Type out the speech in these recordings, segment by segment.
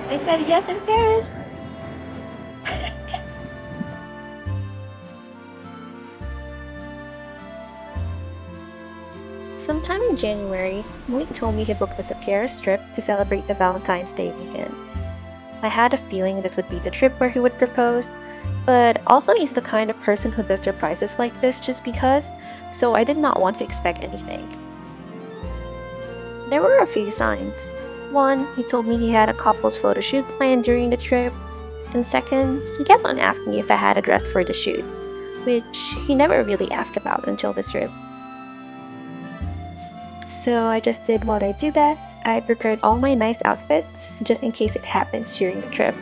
I said yes in Paris. Sometime in January, Malik told me he booked us a Paris trip to celebrate the Valentine's Day weekend. I had a feeling this would be the trip where he would propose, but also he's the kind of person who does surprises like this just because, so I did not want to expect anything. There were a few signs. One, he told me he had a couple's photo shoot planned during the trip, and second, he kept on asking if I had a dress for the shoot, which he never really asked about until this trip. So I just did what I do best. I prepared all my nice outfits just in case it happens during the trip.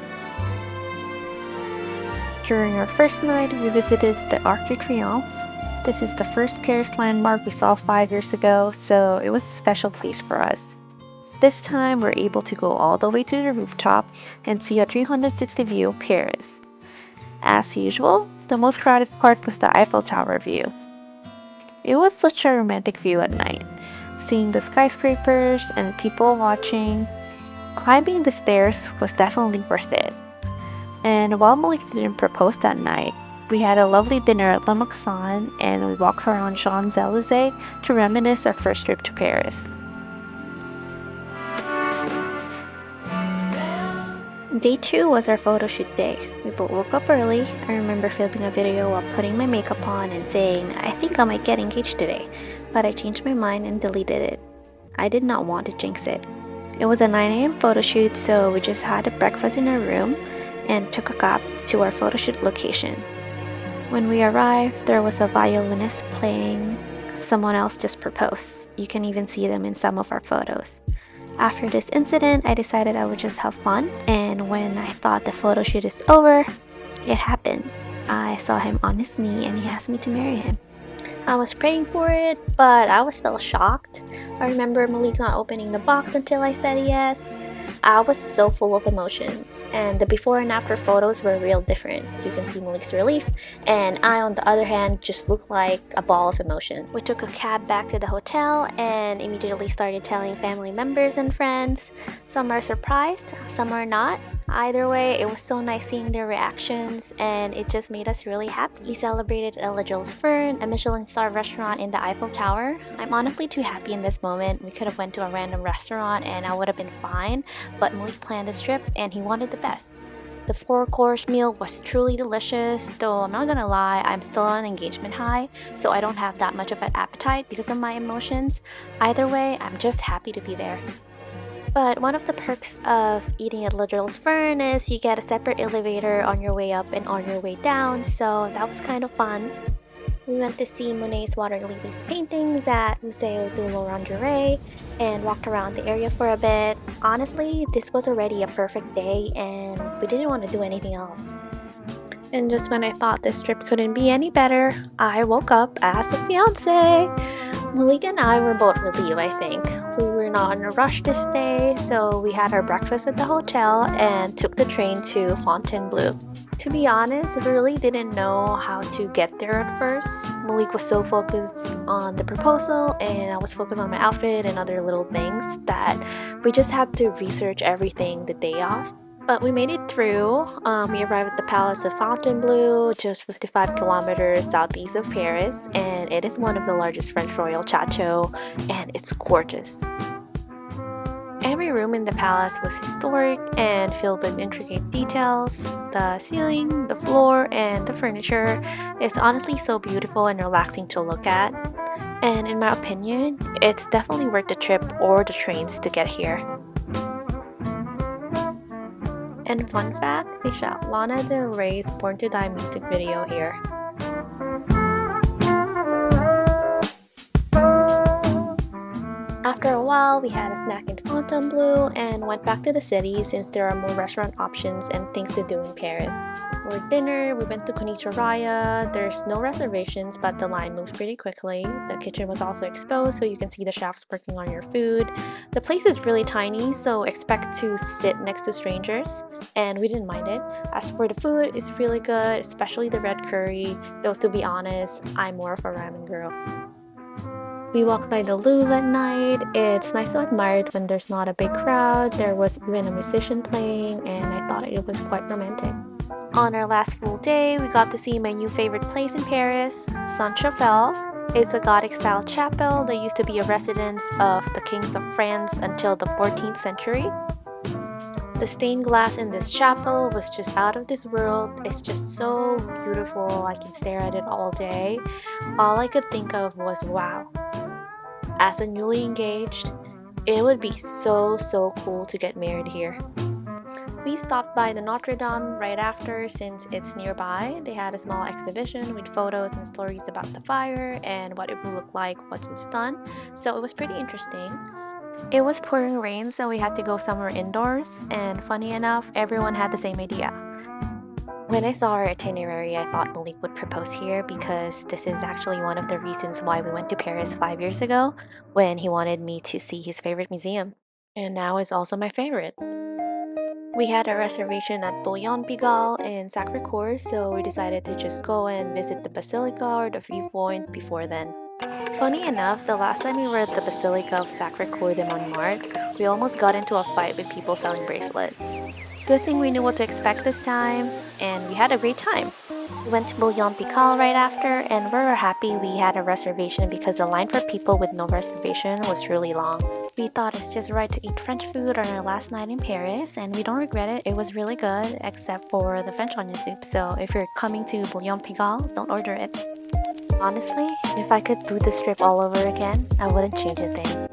During our first night, we visited the Arc de Triomphe. This is the first Paris landmark we saw 5 years ago, so it was a special place for us. This time, we're able to go all the way to the rooftop and see a 360 view of Paris. As usual, the most crowded part was the Eiffel Tower view. It was such a romantic view at night, seeing the skyscrapers and people watching. Climbing the stairs was definitely worth it. And while Malik didn't propose that night, we had a lovely dinner at La Moxon and we walked around Champs-Élysées to reminisce our first trip to Paris. Day 2 was our photo shoot day. We both woke up early. I remember filming a video of putting my makeup on and saying, I think I might get engaged today, but I changed my mind and deleted it. I did not want to jinx it. It was a 9 a.m. photo shoot, so we just had a breakfast in our room and took a cab to our photo shoot location. When we arrived, there was a violinist playing. Someone else just proposed. You can even see them in some of our photos. After this incident, I decided I would just have fun, and when I thought the photo shoot is over, it happened. I saw him on his knee and he asked me to marry him. I was praying for it, but I was still shocked. I remember Malik not opening the box until I said yes. I was so full of emotions, and the before and after photos were real different. You can see Malik's relief, and I, on the other hand, just looked like a ball of emotion. We took a cab back to the hotel and immediately started telling family members and friends. Some are surprised, some are not. Either way, it was so nice seeing their reactions, and it just made us really happy. We celebrated at Le Jules Verne, a Michelin star restaurant in the Eiffel Tower. I'm honestly too happy in this moment. We could have went to a random restaurant and I would have been fine, but Malik planned this trip and he wanted the best. The 4-course meal was truly delicious, though I'm not gonna lie, I'm still on engagement high, so I don't have that much of an appetite because of my emotions. Either way, I'm just happy to be there. But one of the perks of eating at Le Jules Verne is you get a separate elevator on your way up and on your way down, so that was kind of fun. We went to see Monet's Water Lilies paintings at Museo de l'Orangerie and walked around the area for a bit. Honestly, this was already a perfect day and we didn't want to do anything else. And just when I thought this trip couldn't be any better, I woke up as a fiance. Malik and I were both relieved, I think. We were not in a rush this day, so we had our breakfast at the hotel and took the train to Fontainebleau. To be honest, we really didn't know how to get there at first. Malik was so focused on the proposal, and I was focused on my outfit and other little things that we just had to research everything the day off. But we made it through. We arrived at the Palace of Fontainebleau, just 55 kilometers southeast of Paris, and it is one of the largest French royal chateaux, and it's gorgeous. Every room in the palace was historic and filled with intricate details. The ceiling, the floor, and the furniture is honestly so beautiful and relaxing to look at. And in my opinion, it's definitely worth the trip or the trains to get here. And fun fact, they shot Lana Del Rey's Born to Die music video here. After a while, we had a snack in Fontainebleau and went back to the city since there are more restaurant options and things to do in Paris. For dinner, we went to Conditoraya. There's no reservations, but the line moves pretty quickly. The kitchen was also exposed, so you can see the chefs working on your food. The place is really tiny, so expect to sit next to strangers, and we didn't mind it. As for the food, it's really good, especially the red curry, though to be honest, I'm more of a ramen girl. We walked by the Louvre at night. It's nice to admire it when there's not a big crowd. There was even a musician playing, and I thought it was quite romantic. On our last full day, we got to see my new favorite place in Paris, Sainte-Chapelle. It's a Gothic-style chapel that used to be a residence of the kings of France until the 14th century. The stained glass in this chapel was just out of this world. It's just so beautiful. I can stare at it all day. All I could think of was wow. As a newly engaged, it would be so cool to get married here. We stopped by the Notre Dame right after since it's nearby. They had a small exhibition with photos and stories about the fire and what it would look like once it's done, so it was pretty interesting. It was pouring rain, so we had to go somewhere indoors, and funny enough, everyone had the same idea. When I saw our itinerary, I thought Malik would propose here because this is actually one of the reasons why we went to Paris 5 years ago when he wanted me to see his favorite museum. And now it's also my favorite. We had a reservation at Bouillon Pigalle in Sacré-Cœur, so we decided to just go and visit the Basilica or the viewpoint before then. Funny enough, the last time we were at the Basilica of Sacré-Cœur de Montmartre, we almost got into a fight with people selling bracelets. Good thing we knew what to expect this time, and we had a great time. We went to Bouillon Pigalle right after, and we were happy we had a reservation because the line for people with no reservation was really long. We thought it's just right to eat French food on our last night in Paris, and we don't regret it. It was really good, except for the French onion soup, so if you're coming to Bouillon Pigalle, don't order it. Honestly, if I could do this trip all over again, I wouldn't change a thing.